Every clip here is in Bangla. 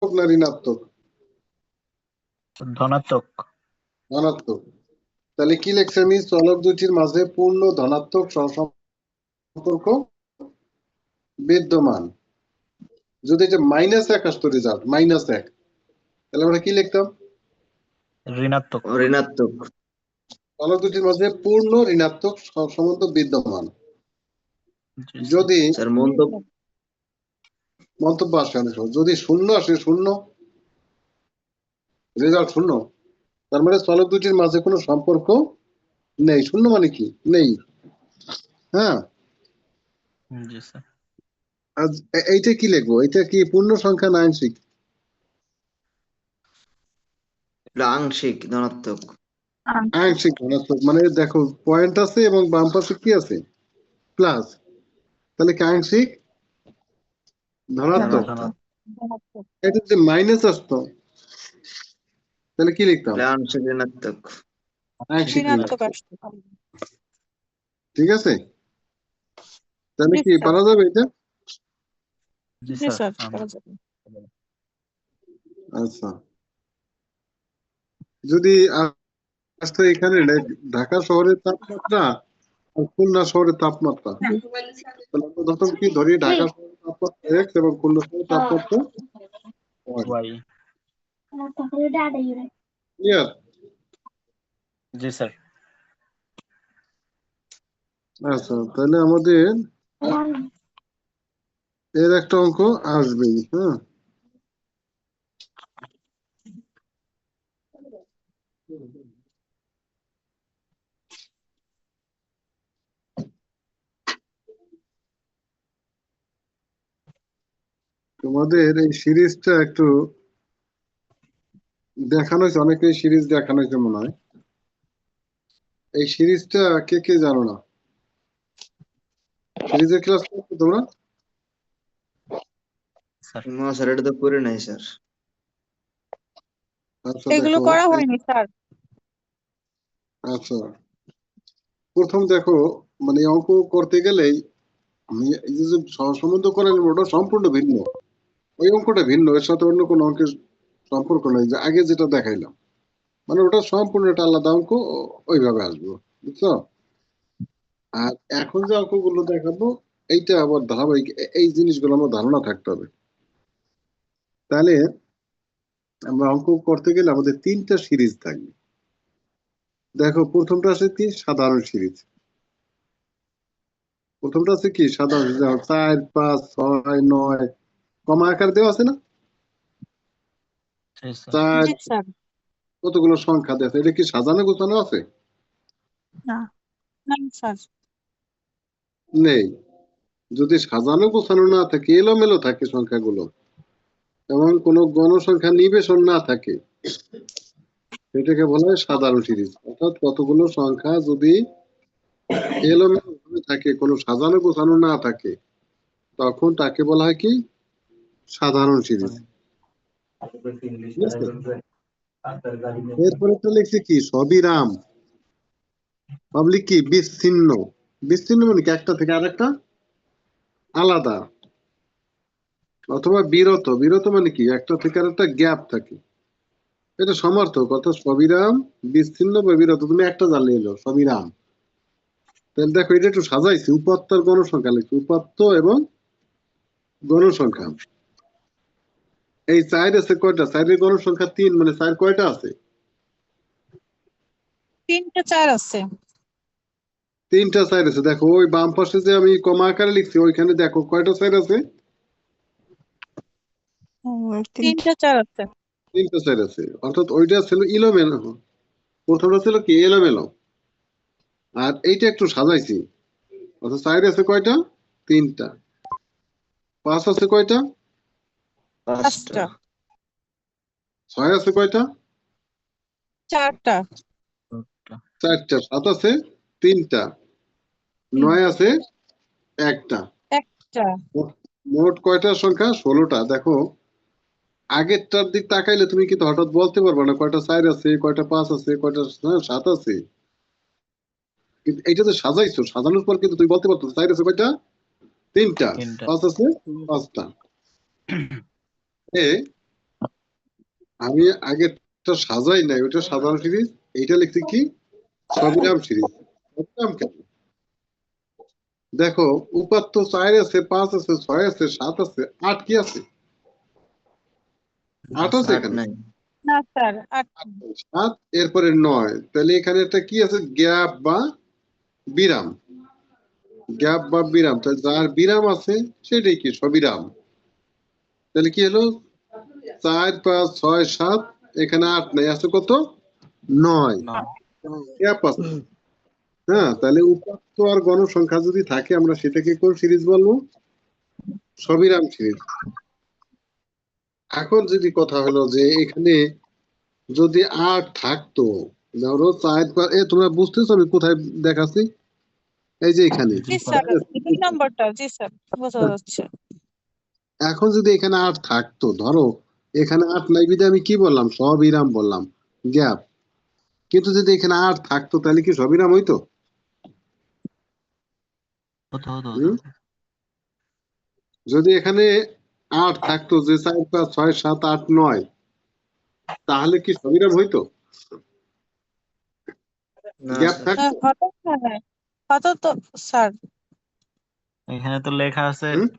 না ঋণাত্মক? ধনাত্মক। ধনাত্মক। তাহলে কি লিখছি আমি? চলক দুটির মাঝে পূর্ণ ধনাত্মক সহসম্পর্ক বিদ্যমান। যদি এটা -1 আসতো রেজাল্ট -1, তাহলে আমরা কি লিখতাম? ঋণাত্মক। ঋণাত্মক। চলক দুটির মাঝে পূর্ণ ঋণাত্মক সম্বন্ধ বিদ্যমান। যদি স্যার মন্তব্য আসে অনেক সময়, যদি শূন্য আসে, শূন্য রেজাল্ট শূন্য, তার মানে চলক দুটির মাঝে কোনো সম্পর্ক নেই। শূন্য মানে কি? নেই। হ্যাঁ, জি স্যার। এইটা কি লিখবো? এটা কি পূর্ণ সংখ্যা না আংশিক? আংশিক ধনাত্মক। আংশিক ধনাত্মক। মানে দেখো পয়েন্ট আছে এবং বাম পাশে কি আছে? প্লাস। তাহলে কি আংশিক ধনাত্মক? এটা যদি মাইনাস আসতো তাহলে কি লিখতাম? আংশিক ঋণাত্মক। আংশিক ঋণাত্মক। ঠিক আছে, তাহলে কি পারা যাবে এটা? জি স্যার। আচ্ছা, যদি আসতো এখানে ঢাকা শহরের তাপমাত্রা আর খুলনা শহরের তাপমাত্রা, তাহলে আমরা প্রথম কি ধরি? ঢাকা শহরের তাপমাত্রা x এবং খুলনা শহরের তাপমাত্রা y। ক্লিয়ার? জি স্যার। আচ্ছা, তাহলে আমাদের এর একটা অঙ্ক আসবেই। হ্যাঁ, তোমাদের এই সিরিজটা একটু দেখানো হয়েছে, অনেকে সিরিজ দেখানো হয়েছে মনে হয়। এই সিরিজটা কে কে জানো না? সিরিজের ক্লাস করছো তোমরা? না স্যার, এটা তো করে নাই স্যার। আচ্ছা, এগুলো দেখো করা হয়নি স্যার। আচ্ছা, প্রথম দেখো, মানে অঙ্ক করতে গেলেই আমি এই যে সহসম্বন্ধ করেন ওটা সম্পূর্ণ ভিন্ন। ওই অঙ্কটা ভিন্ন, এর সাথে অন্য কোনো অঙ্কের সম্পর্ক নেই। যে আগে যেটা দেখাইলাম, মানে ওটা সম্পূর্ণ একটা আলাদা অঙ্ক, ওইভাবে আসবো, বুঝছো? আর এখন যে অঙ্কগুলো দেখাবো এইটা আবার ধারাবাহিক, এই জিনিসগুলো আমার ধারণা থাকতে হবে। তাহলে আমরা অঙ্ক করতে গেলে আমাদের 3টা সিরিজ থাকবে। দেখো, প্রথমটা আছে কি? সাধারণ সিরিজ। প্রথমটা আছে কি? সাধারণ সিরিজ। 4, 5, 6, 9 কমা আকার দেওয়া আছে না? 4 কতগুলো সংখ্যা দেওয়া আছে? এটা কি সাজানো গোছানো আছে? নেই। যদি সাজানো গোছানো না থাকে, এলোমেলো থাকে সংখ্যাগুলো, এবং কোনো গণসংখ্যা নিবেশন না থাকে, সেটাকে বলা হয় সাধারণ সিরিজ। অর্থাৎ কতগুলো সংখ্যা যদি এলোমেলো ভাবে থাকে, কোনো সাজানো গোছানো না থাকে, তখন তাকে বলা হয় কি? সাধারণ সিরিজ। এরপরে তো লিখছি কি? সবিরাম। পাবলিক কি? বিচ্ছিন্ন। বিচ্ছিন্ন মানে কি? একটা থেকে আরেকটা আলাদা। অথবা বিরত। বিরত মানে কি? একটা থেকে আরেকটা গ্যাপ থাকে। এটা সমার্থক। অর্থাৎ সবিরাম, বিচ্ছিন্ন বা বিরত। তুমি একটা জানলে এলো সবিরাম। তাহলে দেখো, এটা একটু সাজাইছি। উপাত্ত আর গণসংখ্যা লিখছি। উপাত্ত এবং গণসংখ্যা। এই 4 আছে কয়টা? 4-এর গণসংখ্যা 3, মানে 4 কয়টা আছে? 3টা 4 আছে। 3টা 4 আছে। দেখো ওই বাম পাশে যে আমি কমা আকারে লিখছি, ওইখানে দেখো কয়টা 4 আছে? 3টা 4 আছে। 3টা 4 আছে। অর্থাৎ ওইটা ছিল ইলোমেলো। প্রথমটা ছিল কি? এলোমেলো। আর এইটা একটু সাজাইছি। অর্থাৎ 4 আছে কয়টা? 3টা। 5 আছে কয়টা? 5টা। 6 আছে কয়টা? 4টা। 4টা। 7 আছে 3টা। 9 আছে 1টা। মোট কয়টা সংখ্যা? 16টা। দেখো, আগেরটার দিক তাকাইলে তুমি কিন্তু হঠাৎ বলতে পারবে না কয়টা 4 আছে, কয়টা 5 আছে, কয়টা 7 আছে। কিন্তু এইটা যে সাজাইছো, সাজানোর পর কিন্তু তুমি বলতে পারতো 4 আছে কয়টা? 3টা। 5 আছে 5টা। আমি আগেরটা সাজাই নাই, ওইটা সাধারণ সিরিজ, এইটা লিখছি কি সবিরাম সিরিজ। সবিরাম কেন? দেখো উপাত্ত 4 আছে, 5 আছে, 6 আছে, 7 আছে, 8 কি আছে? 8 আছে 8 এখানে, নাই। না স্যার 8 7 এরপরে 9, তাহলে এখানে একটা কি আছে গ্যাপ বা বিরাম। গ্যাপ বা বিরাম, তাহলে যার বিরাম আছে সেটাই কি সবিরাম। তাহলে কি হলো 4, 5, 6, 7, এখানে 8 নাই, আছে কত 9, গ্যাপ আছে। হ্যাঁ, তাহলে উপাত্ত আর গণসংখ্যা যদি থাকে আমরা সেটাকে কোন সিরিজ বলবো? সবিরাম সিরিজ। এখন যদি কথা হলো যে এখানে যদি 8 থাকতো, ধরো 4, 5, তোমরা বুঝতেছো আমি কোথায় দেখাচ্ছি? এই যে এখানে। জি স্যার 2 নম্বরটা জি স্যার বোঝা যাচ্ছে। এখন যদি এখানে 8 থাকতো, ধরো এখানে 8 নাই বিধায় আমি কি বললাম সবিরাম বললাম, গ্যাপ। কিন্তু যদি এখানে 8 থাকতো তাহলে কি সবিরাম হইতো? হুম? যদি এখানে 8 থাকতো, যে 4, 5, 6, 7, 8, 9, তাহলে কি সবিরাম হইতো? না গ্যাপ স্যার। থাকতো? হতো তো স্যার। এখানে তো লেখা আছে হুম?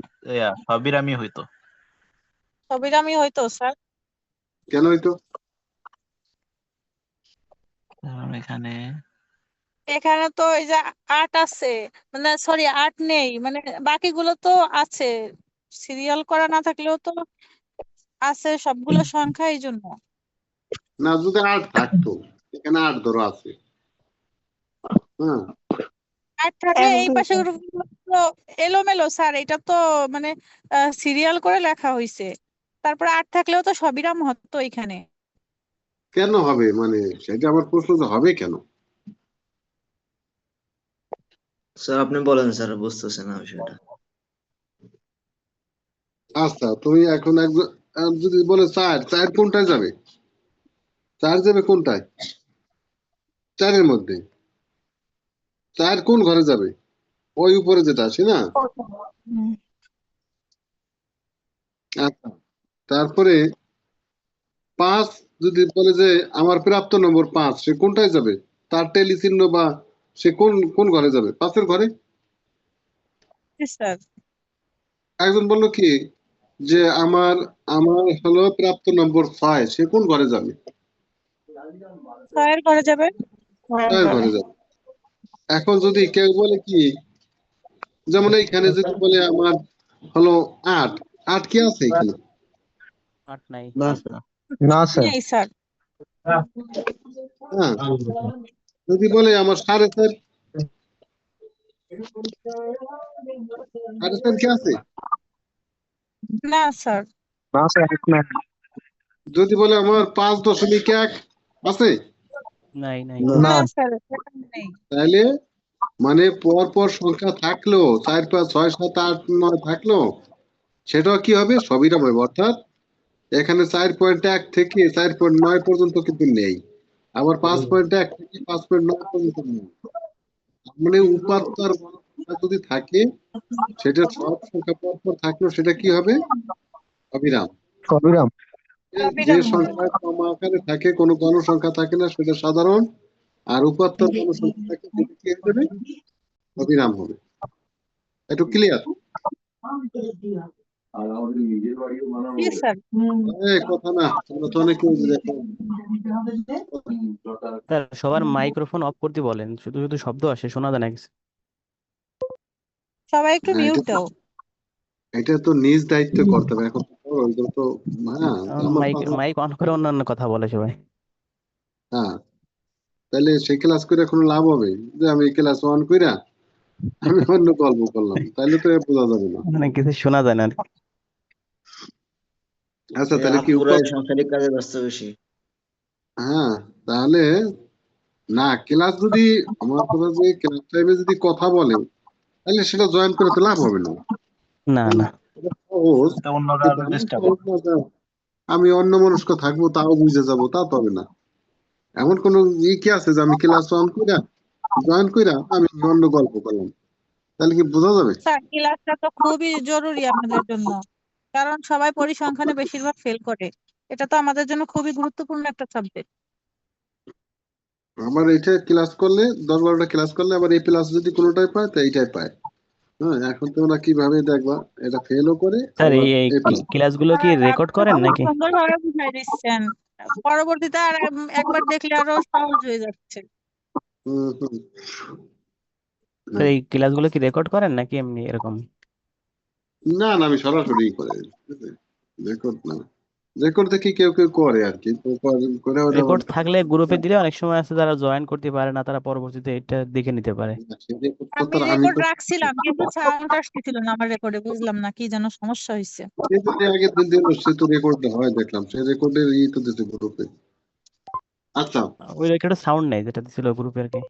সবিরামই হইতো। সবিরামই হয়তো স্যার। কেন হইতো? কারণ এখানে এখানে তো এই যে 8 আছে, মানে সরি 8 নেই, মানে বাকিগুলো তো আছে, সিরিয়াল করা না থাকলেও তো আছে সবগুলো সংখ্যা, এই জন্য। না, যদি 8 থাকতো, এখানে 8 ধরো আছে, হ্যাঁ, 8 থাকলে এই পাশে তো এলোমেলো স্যার, এটা তো মানে সিরিয়াল করে লেখা হয়েছে, তারপরে 8 থাকলেও তো সবিরাম হতো এখানে। কেন হবে, মানে সেটা আমার প্রশ্ন, যে হবে কেন? স্যার আপনি বলেন স্যার, বুঝতেছে না বিষয়টা। আচ্ছা, তুমি এখন একজন যদি বলে 4, 4 কোনটায় যাবে? 4 যাবে কোনটায়? 4 এর মধ্যে 4 কোন ঘরে যাবে? ওই উপরে যেটা আছে না। হুম। আচ্ছা, তারপরে 5 যদি বলে যে আমার প্রাপ্ত নম্বর 5, সে কোনটায় যাবে? তার টেলি চিহ্ন বা সে কোন কোন ঘরে যাবে? 5 এর ঘরে। জি স্যার। একজন বললো কি যে আমার আমার হলো প্রাপ্ত নম্বর 6, সে কোন ঘরে যাবে? 6 এর ঘরে যাবে। 6 এর ঘরে যাবে। এখন যদি কেউ বলে কি, যেমন এইখানে যদি বলে আমার হলো 8, 8 কি আছে এখানে? 8 নাই। না স্যার। নেই স্যার। হ্যাঁ, যদি বলে আমার 4.5, 4.5 কি আছে? না স্যার। না স্যার, এক না। যদি বলে আমার 5.1 আছে? নাই নাই। না না স্যার এখানে নেই। তাহলে মানে পর পর সংখ্যা থাকলেও 4, 5, 6, 7, 8, 9 থাকলেও সেটাও কি হবে সবিরাম হবে। অর্থাৎ এখানে 4.1 থেকে 4.9 পর্যন্ত কিন্তু নেই, আবার 5.1 থেকে 5.9 পর্যন্ত নেই। মানে উপাত্ত আর গণসংখ্যা যদি থাকে, সেটা সব সংখ্যা পরপর থাকলেও সেটা কি হবে অবিরাম। সবিরাম। যে সবিরাম হবে। সংখ্যা কম আকারে থাকে, কোনো গণসংখ্যা থাকে না, সেটা সাধারণ। আর উপাত্ত আর গণসংখ্যা থাকে, সেটা কি হয়ে যাবে অবিরাম হবে। একটু ক্লিয়ার? জি স্যার। কথা না, তোমরা তো অনেকে দেখো। স্যার সবার মাইক্রোফোন অফ করতে বলেন, শুধু শুধু শব্দ আসে, শোনা যায় না কিছু। সবাই একটু হ্যাঁ, মিউট দাও। এটা তো নিজ দায়িত্ব করতে হবে এখন। ওইগুলো তো হ্যাঁ, আমার মাইক কথা। মাইক অন করে অন্যান্য কথা বলে সবাই। হ্যাঁ, তাহলে সেই ক্লাস করে কোনো লাভ হবে? যে আমি ক্লাস অন কইরা আমি অন্য গল্প করলাম, তাহলে তো বোঝা যাবে না। মানে কিছু শোনা যায় না আর কি। আচ্ছা, তাহলে কি আপুরাই সাংসারিক কাজে ব্যস্ত বেশি। হ্যাঁ, তাহলে না, ক্লাস যদি আমার কথা যে ক্লাস টাইমে যদি কথা বলে, তাহলে সেটা জয়েন করে তো লাভ হবে না। না না। এটা সহজ, এটা অন্যরা কিন্তু আরো এমন চেষ্টা সহজ করবে। না যে আমি অন্য মনস্ক থাকবো তাও বুঝে যাবো, তা তো হবে না। এমন কোন কি আছে যে আমি ক্লাস অন কইরা জয়েন কইরা আমি অন্য গল্প করলাম, তাহলে কি বোঝা যাবে? স্যার ক্লাসটা তো খুবই জরুরি আমাদের জন্য, কারণ সবাই পরিসংখ্যানে বেশিরভাগ ফেল করে। এটা তো আমাদের জন্য খুবই গুরুত্বপূর্ণ একটা সাবজেক্ট। আমার এইটা ক্লাস করলে 10-12টা ক্লাস করলে আবার এই প্লাস যদি কোনোটাই পায় তো এইটাই পায়। হ্যাঁ, এখন তোমরা কিভাবে দেখবা এটা ফেলও করে স্যার আবার এই এই প্লাস। ক্লাসগুলো কি রেকর্ড আপনি করেন অনেক নাকি? সুন্দরভাবে বুঝাই দিচ্ছেন, পরবর্তীতে আর একবার দেখলে আরো সহজ হয়ে যাচ্ছে। হুম হুম স্যার এই ক্লাসগুলো কি রেকর্ড করেন নাকি এমনি এরকম? না না, আমি সরাসরি করে রেকর্ড না, রেকর্ড দেখি কেউ কেউ করে আর কি, তো করে ওটা রেকর্ড থাকলে গ্রুপে দিলে অনেক সময় আছে যারা জয়েন করতে পারে না, তারা পরবর্তীতে এটা দেখে নিতে পারে। আমি আমি রেকর্ড তো রাখছিলাম কিন্তু সাউন্ড আসতেছিল না আমার রেকর্ডে, বুঝলাম না কি যেন সমস্যা হয়েছে। সে তো আগে দিন সে তো রেকর্ড হয় দেখলাম, সে রেকর্ডের তো দিতে গ্রুপে। আচ্ছা ওই রেকর্ডে সাউন্ড নেই যেটা দিছিল গ্রুপে আর কি।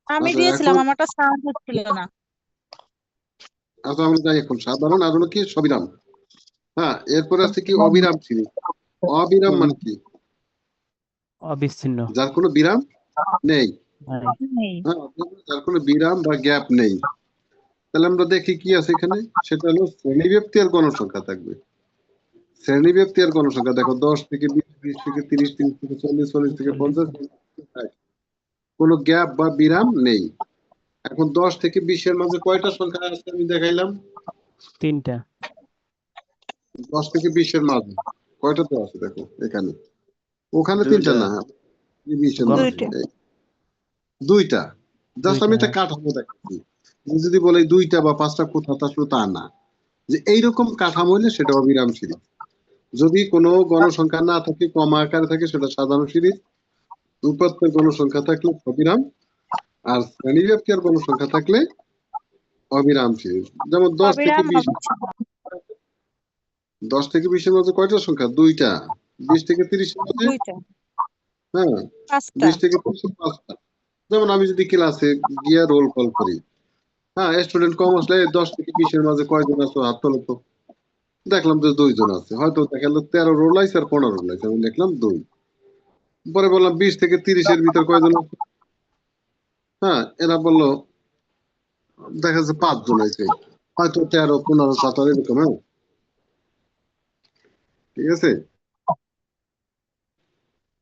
আমি আচ্ছা দিয়েছিলাম, এখন আমারটা সাউন্ড হচ্ছিল না। আচ্ছা আমরা যাই এখন সাধারণ আর হলো কি সবিরাম। হ্যাঁ, এরপরে আছে কি অবিরাম সিরিজ। অবিরাম মানে কি? অবিচ্ছিন্ন। যার কোনো বিরাম নেই। মানে নেই। হ্যাঁ, যার কোনো বিরাম বা গ্যাপ নেই। তাহলে আমরা দেখি কি আছে এখানে, সেটা হলো শ্রেণীব্যাপ্তি আর গণসংখ্যা থাকবে। শ্রেণীব্যাপ্তি আর গণসংখ্যা দেখো 10 থেকে 20, 20 থেকে 30, 30 থেকে 40, 40 থেকে 50, 50 থেকে 60। কোনো গ্যাপ বা বিরাম নেই। এখন 10 থেকে 20 এর মাঝে কয়টা সংখ্যা আছে আমি দেখাইলাম? 3টা। 10 থেকে 20 এর মাঝে কয়টা তো আছে দেখো এখানে, ওখানে 3টা দুইটা। না, 20 এর মাঝে দুইটা। এই 2টা। জাস্ট আমি একটা কাঠামো দেখাচ্ছি, যদি বলে 2টা বা 5টা কোথাও তা আসলে তা না, যে এইরকম কাঠামো হলে সেটা অবিরাম সিরিজ। যদি কোনো গণসংখ্যা না থাকে, কমা আকারে থাকে, সেটা সাধারণ সিরিজ। উপাত্তের গণসংখ্যা থাকলে অবিরাম, আর শ্রেণীব্যাপ্তি আর গণসংখ্যা থাকলে অবিরাম সিরিজ। যেমন 10 থেকে অবিরাম 20, অবিচ্ছিন্ন। 10 থেকে 20 এর মধ্যে কয়টা সংখ্যা? 2টা। 20 থেকে 30 এর মধ্যে, দুইটা। হ্যাঁ, 5টা। 20 থেকে 30 এর 5টা। যেমন আমি যদি ক্লাসে গিয়ে রোল কল করি, হ্যাঁ, স্টুডেন্ট কম আসলে 10 থেকে 20 এর মাঝে কয়জন আছে হাত তোলো তো। দেখলাম যে 2 জন আছে, হয়তো দেখালো 13 রোল আইছে আর 15 রোল আইছে, আমি দেখলাম 2। পরে বললাম 20 থেকে 30 এর ভিতর কয়জন আছে? হ্যাঁ, এরা বললো দেখা যাচ্ছে 5 জন আছে, হয়তো 13, 15, 17 এরকম। হ্যাঁ, ঠিক আছে।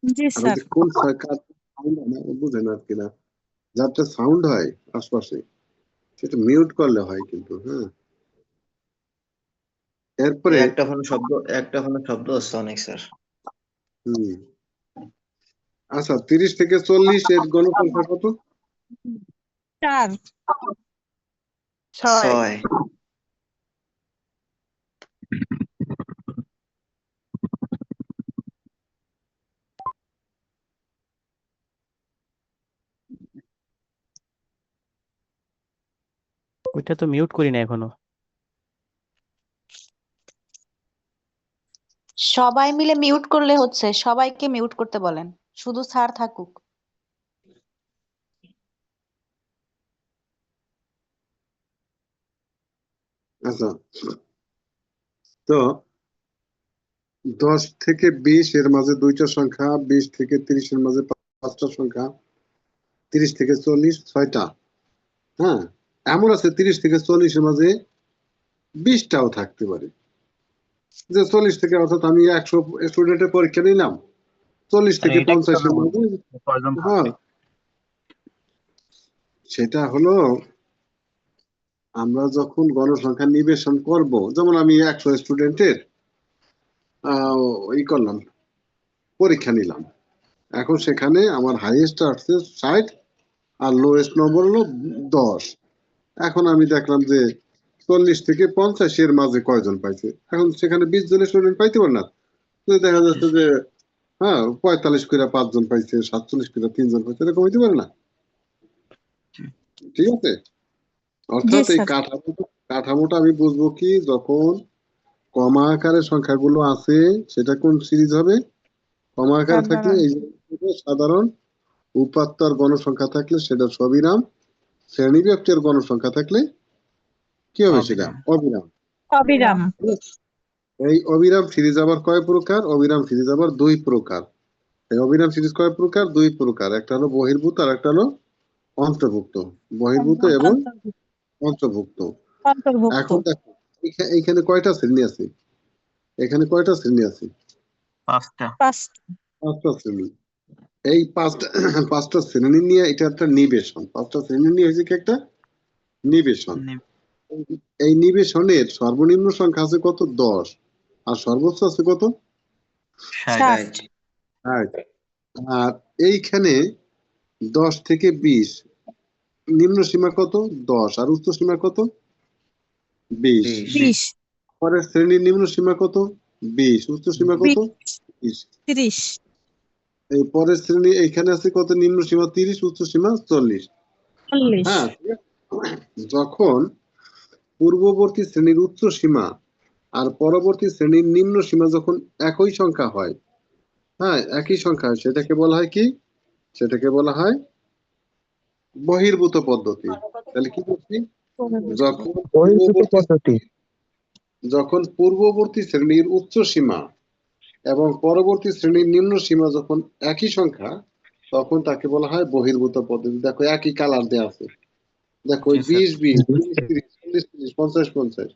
জি আর স্যার। ওই যে কোন সাউন্ড বুঝে না আর কিনা, যাতে সাউন্ড হয় আশপাশে সেটা মিউট করলে হয় কিন্তু। হ্যাঁ, এরপরে একটা ফোনে শব্দ হচ্ছে অনেক স্যার। হুম, আচ্ছা 30 থেকে 40 এর গণসংখ্যা কত? 4। 6। ওইটা তো মিউট করি না এখনো। সবাই মিলে মিউট করলে হচ্ছে, সবাইকে মিউট করতে বলেন, শুধু স্যার থাকুক। আচ্ছা, তো 10 থেকে 20 এর মাঝে 2টা সংখ্যা, 20 থেকে 30 এর মাঝে 5টা সংখ্যা, 30 থেকে 40 6টা। হ্যাঁ, এমন আছে 30 থেকে 40 এর মাঝে 20টাও থাকতে পারে। যে 40 থেকে, অর্থাৎ আমি 100 স্টুডেন্টের পরীক্ষা নিলাম, 40 থেকে 50 এর মধ্যে, কয়জন হ্যাঁ, থাকবে? সেটা হলো আমরা যখন গণসংখ্যা নিবেশন করব, যেমন আমি 100 স্টুডেন্টের ই করলাম, পরীক্ষা নিলাম। এখন সেখানে আমার হাইয়েস্ট আসছে 60 আর লোয়েস্ট নম্বর হলো 10। এখন আমি দেখলাম যে 40 থেকে 50 এর মাঝে কয়জন পাইছে, এখন সেখানে 20 জন স্টুডেন্ট পাইতে পারে না, দেখা যাচ্ছে যে হ্যাঁ 45 করে 5 জন পাইছে, 47 করে 3 জন পাইছে, এরকম হইতে পারে না। ঠিক আছে, অর্থাৎ এই কাঠামোটা আমি বুঝবো কি, যখন কমা আকারে সংখ্যাগুলো আছে সেটা কোন সিরিজ হবে? কমা আকারে থাকলে এই সাধারণ, উপাত্ত আর গণসংখ্যা থাকলে সেটা সবিরাম, শ্রেণীব্যাপ্তি আর গণসংখ্যা থাকলে কি হবে? সেটা অবিরাম। অবিরাম। এই অবিরাম সিরিজ আবার কয় প্রকার? অবিরাম সিরিজ আবার 2 প্রকার। এই অবিরাম সিরিজ কয় প্রকার? 2 প্রকার। একটা হলো বহির্ভূত আর একটা হলো অন্তর্ভুক্ত। বহির্ভূত এবং অন্তর্ভুক্ত। অন্তর্ভুক্ত। এখন দেখো এইখানে কয়টা শ্রেণী আছে? এখানে কয়টা শ্রেণী আছে? পাঁচটা। পাঁচটা শ্রেণী। এই পাঁচটা শ্রেণী নিয়ে এটা একটা নিবেশন। পাঁচটা শ্রেণী নিয়ে হয়েছে কি একটা নিবেশন। এই নিবেশনের সর্বনিম্ন সংখ্যা আছে কত? 10। আর সর্বোচ্চ আছে কত? 60 8। আর এইখানে 10 থেকে 20 নিম্ন সীমা কত? 10। আর উচ্চ সীমা কত? 20। 20 পরের শ্রেণীর নিম্ন সীমা কত? 20। উচ্চ সীমা কত? 30। 30 এই পরের শ্রেণী এইখানে আছে কত? নিম্ন সীমা 30, উচ্চ সীমা 40। 40 হ্যাঁ, যখন পূর্ববর্তী শ্রেণীর উচ্চ সীমা আর পরবর্তী শ্রেণীর নিম্ন সীমা যখন একই সংখ্যা হয়, হ্যাঁ একই সংখ্যা হয়, সেটাকে বলা হয় কি? সেটাকে বলা হয় বহির্ভূত পদ্ধতি। তাহলে কি করছি? যখন বহির্ভূত পদ্ধতি। যখন পূর্ববর্তী শ্রেণীর উচ্চ সীমা এবং পরবর্তী শ্রেণীর নিম্ন সীমা যখন একই সংখ্যা, তখন তাকে বলা হয় বহির্ভূত পদ্ধতি। দেখো একই কালার দেওয়া আছে, দেখো 20, 20, 30, 30, 40, 30, 50, 50।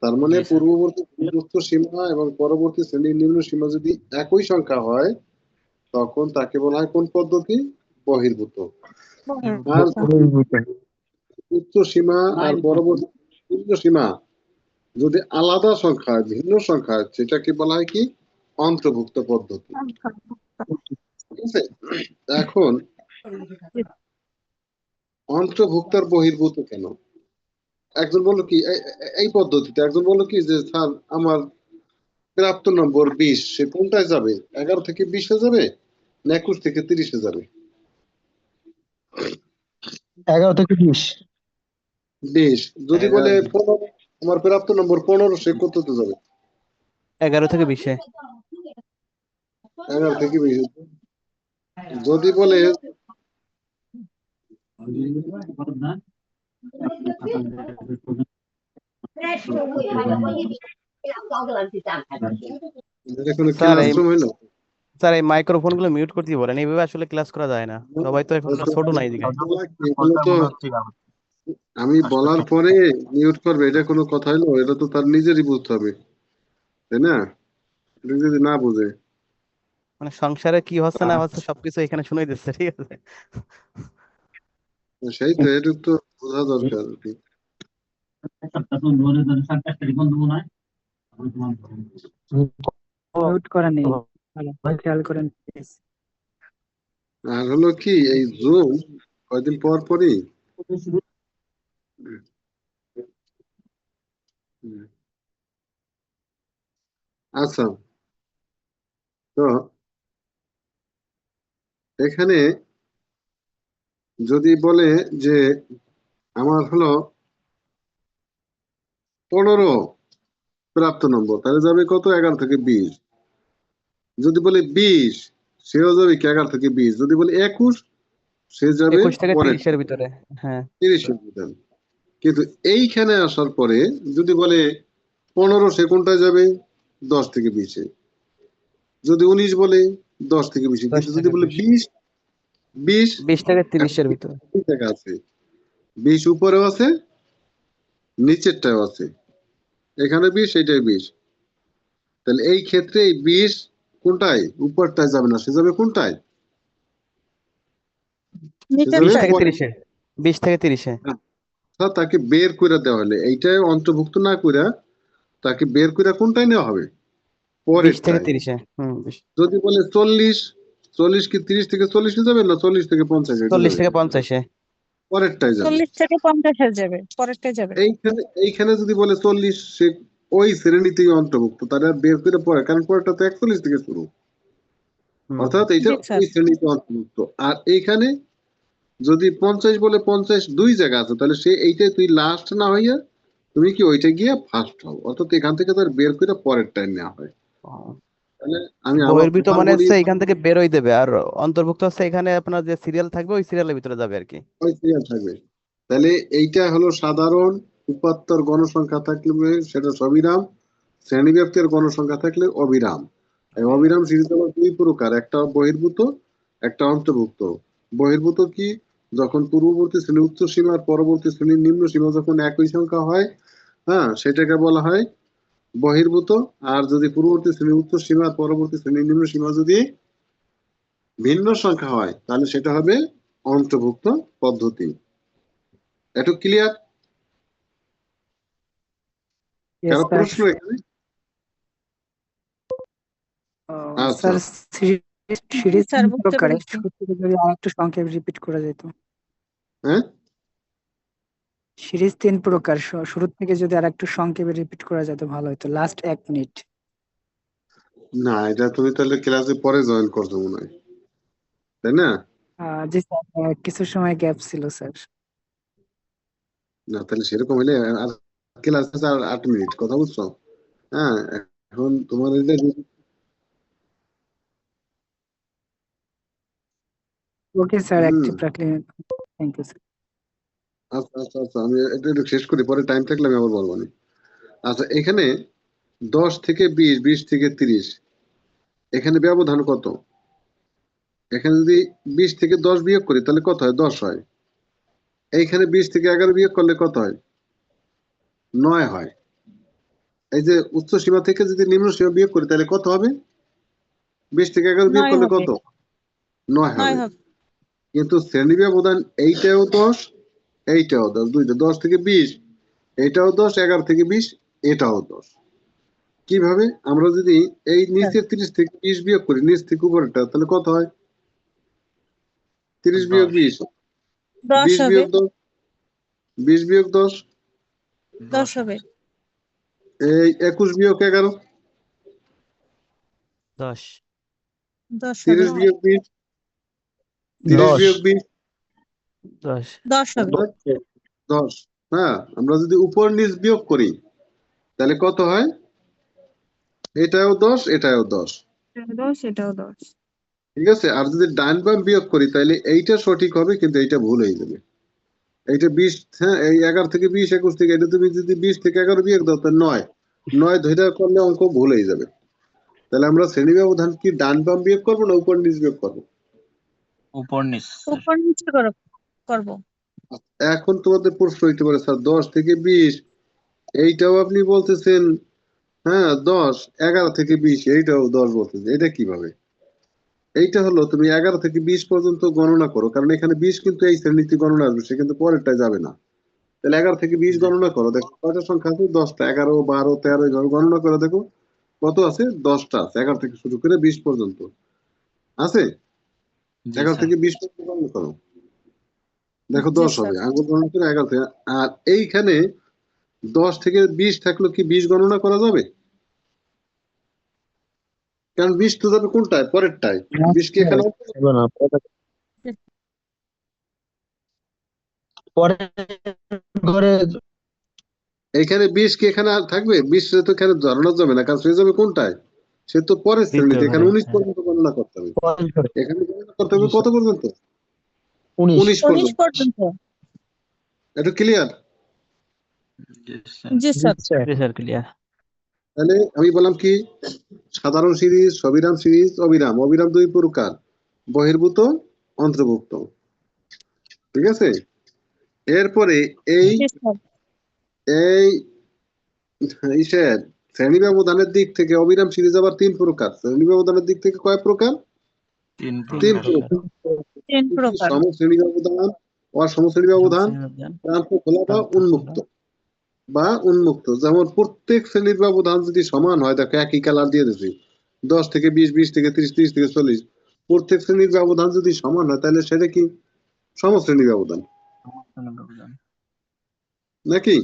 তার মানে জি, স্যার। পূর্ববর্তী শ্রেণীর উচ্চ সীমা এবং পরবর্তী শ্রেণীর নিম্ন সীমা যদি একই সংখ্যা হয়, তখন তাকে বলা হয় কোন পদ্ধতি? বহির্ভূত। আর বহির্ভূত। উচ্চ সীমা আর পরবর্তী নিম্ন সীমা যদি আলাদা সংখ্যা হয়, ভিন্ন সংখ্যা হয়, সেটাকে বলা হয় কি? অন্তর্ভুক্ত পদ্ধতি। ঠিক আছে? এখন অন্তর্ভুক্ত আর বহির্ভূত কেন? একজন বললো কি এই পদ্ধতিতে, একজন বললো কি যে স্যার আমার প্রাপ্ত নম্বর 20, সে কোনটায় যাবে? 11 থেকে 20 এ যাবে না 21 থেকে 30 এ যাবে? 11 থেকে 20। 20। যদি বলে 15, আমার প্রাপ্ত নম্বর 15, সে কততে যাবে? 11 থেকে 20-এ। 11 থেকে 20। যদি বলে এটা কোনো স্যার ক্লাসরুম হইলো? স্যার এই মাইক্রোফোন গুলো মিউট করতে বলেন, এইভাবে আসলে ক্লাস করা যায় না। সবাই তো এখন ছোট নাই এদিকে। এগুলো তো আমি বলার পরে মিউট করবে, এটা কোনো কথা হলো? এটা তো তার নিজেরই বুঝতে হবে, তাই না? এটা যদি না বুঝে, মানে সংসারে কি হচ্ছে না হচ্ছে সবকিছু এখানে শুনাই দিচ্ছে, ঠিক আছে? সেই তো এটা তো বোঝা দরকার আর কি। মিউট করা নেই, ভালো খেয়াল করেন প্লিজ। আর হলো কি এই জুম কয়দিন পর পরই আচ্ছা, তো এখানে যদি বলে যে আমার হলো 15 প্রাপ্ত নম্বর, তাহলে যাবে কত? 11 থেকে 20। যদি বলে 20, সেও যাবে কি 11 থেকে 20। যদি বলে 21, সে যাবে 21 থেকে পরের 30-এর ভিতরে। হ্যাঁ, 30 এর ভিতরে। কিন্তু এইখানে আসার পরে যদি বলে 15, সে কোনটায় যাবে? 10 থেকে 20-এ। যদি 19 বলে 10 থেকে 20-এ। 10 কিন্তু যদি থেকে বলে 20 20 20 থেকে 30-এর ভিতরে। দুই জায়গা আছে, 20 উপরেও আছে, নিচেরটাও আছে। এখানে 20, এইটাই 20। তাহলে এই ক্ষেত্রে এই 20 কোনটায়? উপরটায় যাবে না, সে যাবে কোনটায়? সে যাবে 20 থেকে পরে। 30-এ। 20 থেকে 30-এ। তাকে বের করে দেওয়া হলে এইটাই অন্তর্ভুক্ত না করে তাকে বের করে কোনটায় নেওয়া হবে? 20 থেকে পরেরটায়। 30-এ। যদি বলে 40, 40 কি 30 থেকে 40-এ যাবে না 40 থেকে 50-এ 40 যাবে? থেকে 50-এ। পরেরটায় যাবে। 40 থেকে 50-এ যাবে, পরেরটায় যাবে। এইখানে যদি বলে 40, সে ওই শ্রেণীতেই অন্তর্ভুক্ত, তারা বের করে পড়ে, কারণ পরেরটা তো 41 থেকে শুরু, অর্থাৎ এইটা জি স্যার। ওই শ্রেণীতে অন্তর্ভুক্ত। আর এইখানে যদি 50 বলে 50 দুই জায়গা আছে, তাহলে সে এইটাই তুই লাস্ট না হইয়া তুমি কি ওইটা গিয়ে ফার্স্ট হও, অর্থাৎ এখান থেকে তার বের করে পরের টাইম নেওয়া হয়। তাহলে আমি বহির্ভূত আবার মানে বলি, হচ্ছে এখান থেকে বেরোই দেবে, আর অন্তর্ভুক্ত হচ্ছে এখানে আপনার যে সিরিয়াল থাকবে ওই সিরিয়ালের ভিতরে যাবে আর কি। ওই সিরিয়াল থাকবে। তাহলে এইটা হলো সাধারণ উপাত্তর গণসংখ্যা থাকলে সেটা সবিরাম, শ্রেণীব্যাপ্তের গণসংখ্যা থাকলে অবিরাম। এই অবিরাম সিরিজ হলো দুই প্রকার, একটা বহির্ভূত, একটা অন্তর্ভুক্ত। বহির্ভূত কি? যখন পূর্ববর্তী শ্রেণী উচ্চ সীমা আর পরবর্তী শ্রেণীর নিম্ন সীমা যখন একই সংখ্যা হয়, হ্যাঁ সেটাকে বলা হয় বহির্ভূত, আর যদি পূর্ববর্তী শ্রেণীর উচ্চ সীমা আর পরবর্তী শ্রেণীর নিম্ন সীমা যদি ভিন্ন সংখ্যা হয় তাহলে সেটা হবে অন্তর্ভুক্ত পদ্ধতি। একটু ক্লিয়ার? Yes, কারো sir. প্রশ্ন এখানে? আচ্ছা, স্যার সিরিজ স্যার বুঝতে প্রকারে পেরেছি। শুরু থেকে যদি আরেকটু সংক্ষেপে রিপিট করা যেত। হ্যাঁ সিরিজ 3 প্রকার, শুরু থেকে যদি আরেকটু সংক্ষেপে রিপিট করা যেত ভালো হতো, লাস্ট 1 মিনিট। না, এটা তুমি তাহলে ক্লাসে পরে জয়েন করছো মনে হয়, তাই না? জি স্যার, কিছু সময় গ্যাপ ছিল স্যার। না, তাহলে সেরকম হলে আর ক্লাস আছে আর 8 মিনিট, কথা বুঝছো? হ্যাঁ, এখন তোমার এটা ওকে স্যার, হুম, অ্যাক্টিভ রাখলে থ্যাংক ইউ স্যার। আচ্ছা আচ্ছা আচ্ছা, আমি এটা একটু শেষ করি, পরে টাইম থাকলে আমি আবার বলবো না। আচ্ছা, এখানে 10 থেকে 20, 20 থেকে 30, এখানে ব্যবধান কত? এখানে যদি 20 থেকে 10 বিয়োগ করি তাহলে কত হয়? 10 হয়। এইখানে 20 থেকে 11 বিয়োগ করলে কত হয়? 9 হয়। এই যে উচ্চ সীমা থেকে যদি নিম্ন সীমা বিয়োগ করি তাহলে কত হবে? 20 থেকে 11 বিয়োগ 9 করলে হবে। কত? 9 9 হবে। হবে। কিন্তু শ্রেণী ব্যবধান এইটাও 10, এইটাও 10, দুইটা 10 থেকে 20, এটাও 10, 11 থেকে 20, এটাও 10। কিভাবে? আমরা যদি এই নিচের 30 থেকে 20 বিয়োগ করি, নিচ থেকে উপরেরটা, তাহলে কত হয়? 30 বিয়োগ 20, 10 20 হবে। বিয়োগ 10, 20 বিয়োগ 10, 10 হবে। এই 21 বিয়োগ 11, 10 10 হবে। 30 বিয়োগ 20, 30 10 বিয়োগ 20, 10 10 হবে। 10। হ্যাঁ, আমরা যদি উপর নিচ বিয়োগ করি তাহলে কত হয়? এটাও 10, এটাও 10। 10 এটাও 10। ঠিক আছে? আর যদি ডান বাম বিয়োগ করি তাহলে এইটা সঠিক হবে, কিন্তু এইটা ভুল হয়ে যাবে। এইটা 20, হ্যাঁ, এই 11 থেকে 20, 21 থেকে, এটা তুমি যদি 20 থেকে 11 বিয়োগ দাও তাহলে 9 ধরে করলে অঙ্ক ভুল হয়ে যাবে। তাহলে আমরা শ্রেণী ব্যবধান কি ডান বাম বিয়োগ করবো না উপর নিচ বিয়োগ করবো? উপর নিচ উপর নিচে করব। এখন তোমাদের প্রশ্ন হইতে পারে, স্যার 10 থেকে 20 এইটাও আপনি বলতেছেন, হ্যাঁ 10, 11 থেকে 20 এইটাও 10 বলতেছেন, এটা কিভাবে? এইটা হলো তুমি 11 থেকে 20 পর্যন্ত গণনা করো, কারণ এখানে 20 কিন্তু এই শ্রেণীতে গণনা আসবে, সে কিন্তু পরেরটা যাবে না। তাহলে 11 থেকে 20 গণনা করো, দেখো কয়টা সংখ্যা আছে? 10টা, 11, 12, 13, এইভাবে গণনা করে দেখো কত আছে? 10টা আছে, 11 থেকে শুরু করে 20 পর্যন্ত আছে। 11 থেকে 20 পর্যন্ত গণনা করো, দেখো জি 10 স্যার। হবে। আঙুল গণনা করে 11 থেকে। আর এইখানে 10 থেকে 20 থাকলো কি 20 গণনা করা যাবে? কারণ 20 তো যাবে কোনটায়? পরেরটায়। 20 কি এখানে আছে? হবে না, পরে ঘরে এইখানে 20 কি এখানে আর থাকবে? 20 তো এখানে ধরানো যাবে না, কারণ সে যাবে কোনটায়? সে তো পরের শ্রেণীতে, দ্বিতীয় এখানে ঘরে 19 হ্যাঁ পর্যন্ত গণনা করতে হবে। এখানে গণনা করতে হবে কত পর্যন্ত? 19 19 19 পর্যন্ত। পর্যন্ত। এটা ক্লিয়ার? জি স্যার। জি স্যার, ক্লিয়ার। তাহলে আমি বললাম কি, সাধারণ সিরিজ, সবিরাম সিরিজ, অবিরাম। অবিরাম 2 প্রকার, বহির্ভূত, অন্তর্ভুক্ত। ঠিক আছে? এরপরে এই জি স্যার। এই ইসের শ্রেণী ব্যবধানের দিক থেকে অবিরাম সিরিজ আবার 3 প্রকার। শ্রেণী ব্যবধানের দিক থেকে কয় প্রকার? 3 3 প্রকার। প্রকার। 3 প্রকার। সমশ্রেণী ব্যবধান, অসমশ্রেণী ব্যবধান, প্রান্ত খোলা বা উন্মুক্ত বা উন্মুক্ত। যেমন প্রত্যেক শ্রেণীর ব্যবধান যদি সমান হয়, দেখো একই কালার দিয়ে দিচ্ছি, 10 থেকে 20, 20 থেকে 30, 30 থেকে 40, প্রত্যেক শ্রেণীর ব্যবধান যদি সমান হয় তাহলে সেটা কি সমশ্রেণী ব্যবধান নাকি?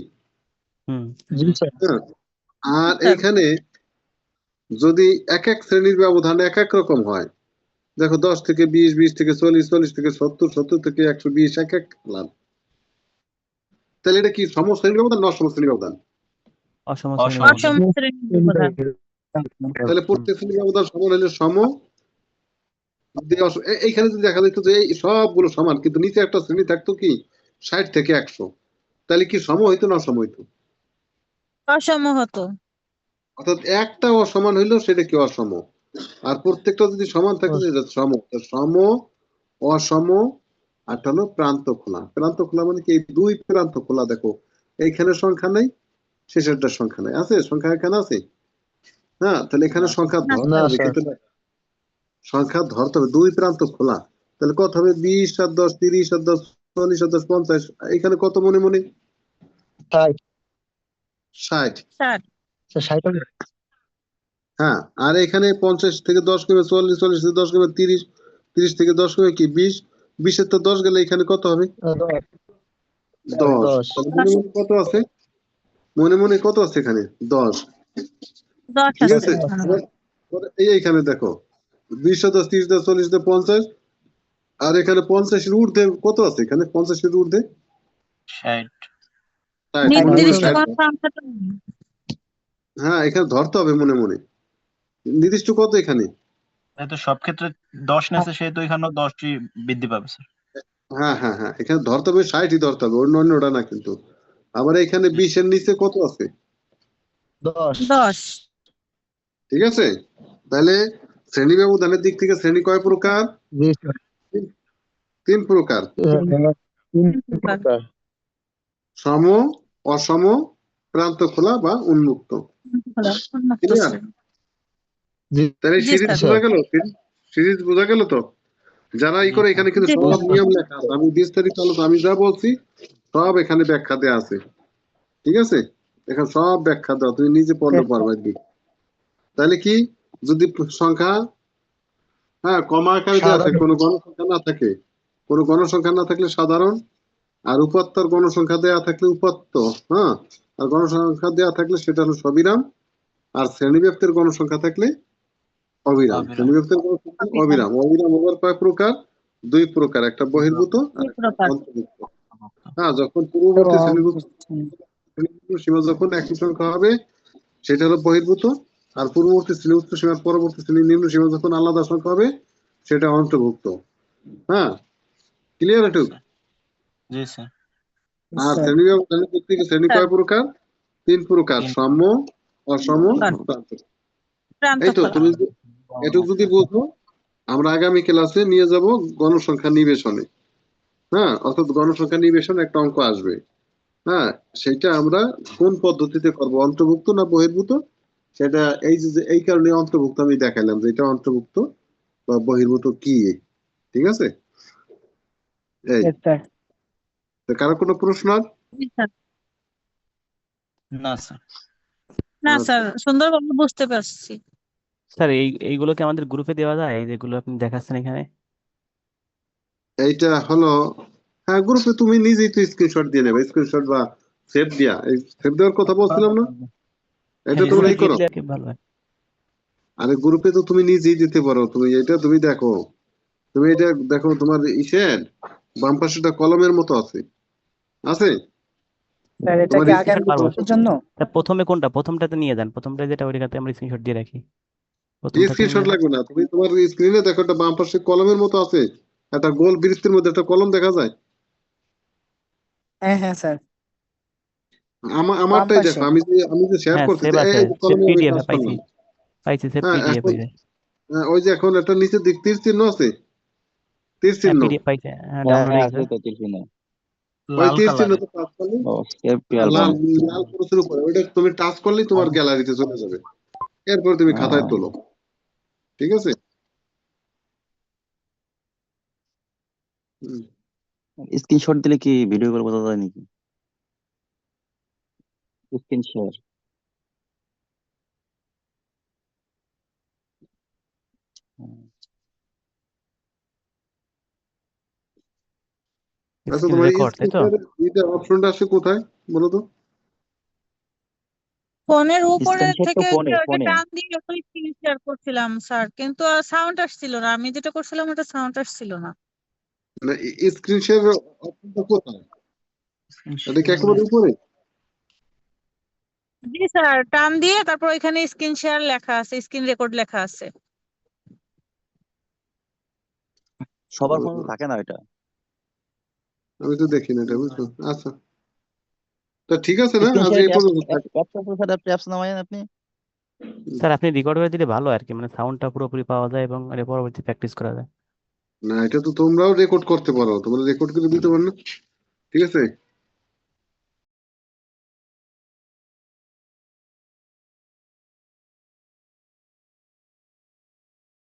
জি স্যার। হ্যাঁ। আর এইখানে যদি এক এক শ্রেণীর ব্যবধান এক এক রকম হয়, দেখো 10 থেকে 20, 20 থেকে 40, 40 থেকে 70, 70 থেকে 120, এক এক কালার, তাহলে এটা কি সমশ্রেণী ব্যবধান না অসমশ্রেণী ব্যবধান? অসমশ্রেণী অসম শ্রেণীর ব্যবধান। তাহলে প্রত্যেক শ্রেণীর ব্যবধান সমান হলে সম, এইখানে যদি দেখা যেত যে এই সবগুলো সমান, কিন্তু নিচে একটা শ্রেণী থাকতো কি 60 থেকে 100, তাহলে কি সম হইতো না অসম হইতো? অসম হতো। অর্থাৎ একটা অসমান হইলেও সেটা কি অসম, আর প্রত্যেকটা যদি সমান থাকে সেটা সম। সম, অসম, আর হলো প্রান্ত খোলা। প্রান্ত খোলা মানে কি? এই 2 প্রান্ত খোলা, দেখো এইখানে সংখ্যা নেই, শেষেরটার সংখ্যা নাই, আছে সংখ্যা এখানে আছে? হ্যাঁ, তাহলে এখানে সংখ্যা না, ধরতে না হবে, স্যার। কিন্তু সংখ্যা ধরতে হবে, দুই প্রান্ত খোলা। তাহলে কত হবে? 20 আর 10 30 আর 10 40 আর 10 50। এখানে কত মনে মনে? 60 60। স্যার স্যার 60 হবে। হ্যাঁ, আর এখানে 50 থেকে 10 কমে 40, 40 থেকে 10 কমে 30, 30 থেকে 10 কমে কি 20, 20 এর তো 10 গেলে এখানে কত হবে? 10। 10 তাহলে মনে মনে কত আছে? মনে মনে কত আছে এখানে? 10। 10 ঠিক আছে আছে, এখানে। এইখানে দেখো 20 আর 10 30 আর 40 আর 50, আর এখানে 50 এর ঊর্ধ্বে কত আছে? এখানে 50 এর ঊর্ধ্বে 60 60, মনে মনে নির্দিষ্ট 60। কোনো সংখ্যা তো নেই। হ্যাঁ, এখানে ধরতে হবে মনে মনে। নির্দিষ্ট কত এখানে? যেহেতু সব ক্ষেত্রে 10 নেছে সেহেতু এখানেও 10ই বৃদ্ধি পাবে স্যার। হ্যাঁ হ্যাঁ হ্যাঁ, এখানে ধরতে হবে 60ই ধরতে হবে, অন্য ওটা না কিন্তু। আবার এখানে 20 এর নিচে কত আছে? 10 10 ঠিক আছে, তাহলে শ্রেণী ব্যবধানের দিক থেকে শ্রেণী কয় প্রকার? জি স্যার। 3 প্রকার। 3 প্রকার। সম, অসম, প্রান্ত খোলা বা উন্মুক্ত। উন্মুক্ত ক্লিয়ার? শ্রেণী। জি তাহলে জি সিরিজ স্যার। বোঝা গেল? সিরিজ বোঝা গেল তো? যারা ই করে এখানে কিন্তু জি সব স্যার। নিয়ম লেখা আছে, আমি বিস্তারিত আলোচনা, আমি যা বলছি সব এখানে ব্যাখ্যা দেওয়া আছে। ঠিক আছে, এখানে সব ব্যাখ্যা দেওয়া, তুমি নিজে পড়লে পারবে একদিন। তাহলে কি, যদি সংখ্যা হ্যাঁ কমা আকারে দেওয়া থাকে, কোনো গণসংখ্যা না থাকে, কোনো গণসংখ্যা না থাকলে সাধারণ, আর উপাত্তর গণসংখ্যা দেওয়া থাকলে উপাত্ত, হ্যাঁ, আর গণসংখ্যা দেওয়া থাকলে সেটা হলো সবিরাম, আর শ্রেণীব্যাপ্তের গণসংখ্যা থাকলে অবিরাম। অবিরাম। শ্রেণীব্যাপ্তের গণসংখ্যা অবিরাম। অবিরাম হবার কয় প্রকার? 2 প্রকার, একটা বহির্ভূত আর দুই একটা প্রকার। অন্তর্ভুক্ত। হ্যাঁ, যখন পূর্ববর্তী শ্রেণীভুক্ত হুম। সীমা যখন একই সংখ্যা হবে সেটা হলো বহির্ভূত, আর পূর্ববর্তী শ্রেণী উচ্চ সীমার পরবর্তী শ্রেণী নিম্ন সীমা যখন আলাদা সংখ্যা হবে সেটা অন্তর্ভুক্ত। হ্যাঁ, ক্লিয়ার এটুক? জি স্যার। আর স্যার শ্রেণী ব্যবধানের দিক থেকে শ্রেণী কয় প্রকার? 3 প্রকার, সম, অসম, প্রান্ত। প্রান্ত এই তো, খোলা। তুমি এটুক যদি বুঝো, আমরা আগামী ক্লাসে নিয়ে যাব গণসংখ্যা নিবেশনে। হ্যাঁ, অর্থাৎ গণসংখ্যা নিবেশন একটা অঙ্ক আসবে। হ্যাঁ, সেটা আমরা কোন পদ্ধতিতে করব, অন্তর্ভুক্ত না বহির্ভূত, সেটা এই যে এই কারণে অন্তর্ভুক্ত আমি দেখাইলাম যে এটা অন্তর্ভুক্ত বা বহির্ভূত কি। ঠিক আছে, এই স্যার তো কারো কোনো প্রশ্ন? জি স্যার। না স্যার। না আচ্ছা, স্যার, সুন্দরভাবে বুঝতে পারছি। স্যার এইগুলোকে আমাদের গ্রুপে দেওয়া যায়, এই যেগুলো আপনি দেখাচ্ছেন এখানে? এইটা হলো, হ্যাঁ গ্রুপে তুমি নিজেই তো স্ক্রিনশট দিয়ে নেবে, স্ক্রিনশট বা সেভ দিয়া, এই সেভ দেওয়ার কথা বলছিলাম না, এটা হ্যাঁ, তোমরা গ্রুপে ই দিয়ে করো। দিলে আর কি ভালো হয়। আরে গ্রুপে তো তুমি নিজেই দিতে পারো, তুমি এটা তুমি দেখো, তুমি এটা দেখো, তোমার ইসের বাম পাশেটা কলমের মতো আছে, আছে স্যার এটা তোমার কি স্যার আগামী পারবো। ক্লাসের জন্য? তা প্রথমে কোনটা? প্রথমটাতে নিয়ে যান, প্রথমটা যেটা ওইটাতে আমরা স্ক্রিনশট দিয়ে রাখি, প্রথমটাতে স্ক্রিনশট নিয়ে যান। লাগবে না, তুমি তোমার স্ক্রিনে দেখো একটা বাম পাশে কলমের মতো আছে, একটা গোল বৃত্তের মধ্যে একটা কলম দেখা যায়। হ্যাঁ হ্যাঁ স্যার, বাম আমারটাই পাশে। দেখো, আমি যে শেয়ার হ্যাঁ, সেভ করতেছি, আছে, এই যে সেভ কলমে আমি পিডিএফ টাচ পাইছি, করলাম। পাইছি সেভ হ্যাঁ, পিডিএফ এখন এই যে। ওই যে এখন একটা নিচে দিক তীর চিহ্ন আছে, তীর হ্যাঁ, চিহ্ন, পিডিএফ পাইছে, হ্যাঁ হ্যাঁ ডাউনলোড হ্যাঁ হয়ে আছে গেছে। তো টিফিনে। ওই লাল তীর কালারের। চিহ্নতে টাচ করলে, ও সেভ লাল অ্যালবাম। লাল ক্রসের উপরে ওইটা তুমি টাচ করলেই তোমার গ্যালারিতে চলে যাবে, এরপর তুমি খাতায় তোলো। ঠিক আছে, হুম। স্ক্রিনশট দিলে কি ভিডিও কল করা যায় নাকি? Screen share. আচ্ছা, স্ক্রিন তোমার রেকর্ড, তাই তো? স্ক্রিনের এইটা অপশনটা আসে কোথায় বলো তো? ফোনের উপরে স্ক্রিনশট তো থেকে ফোনে ওটা টান দিয়ে ওই স্ক্রিন শেয়ার করছিলাম স্যার, কিন্তু সাউন্ড আসছিল না। আমি যেটা করছিলাম ওটা সাউন্ড আসছিল না। মানে স্ক্রিন শেয়ার অপশনটা কোথায়? এটা কি একেবারে উপরে? জি স্যার, টান দিয়ে তারপর এখানে স্ক্রিন শেয়ার লেখা আছে, স্ক্রিন রেকর্ড লেখা আছে। সবার ফোনে থাকে না এটা। আমি তো দেখি না এটা, বুঝছো? আচ্ছা, তা ঠিক আছে না, স্ক্রিন আজ শেয়ার এই পর্যন্ত থাক। অ্যাপস নামায়েন আপনি। স্যার আপনি রেকর্ড করে দিলে ভালো আর কি, মানে সাউন্ডটা পুরোপুরি পাওয়া যায় এবং এর পরবর্তী প্র্যাকটিস করা যায়। না, এটা তো তোমরাও রেকর্ড করতে পারো, তোমরা রেকর্ড করে দিতে পারো না? ঠিক আছে,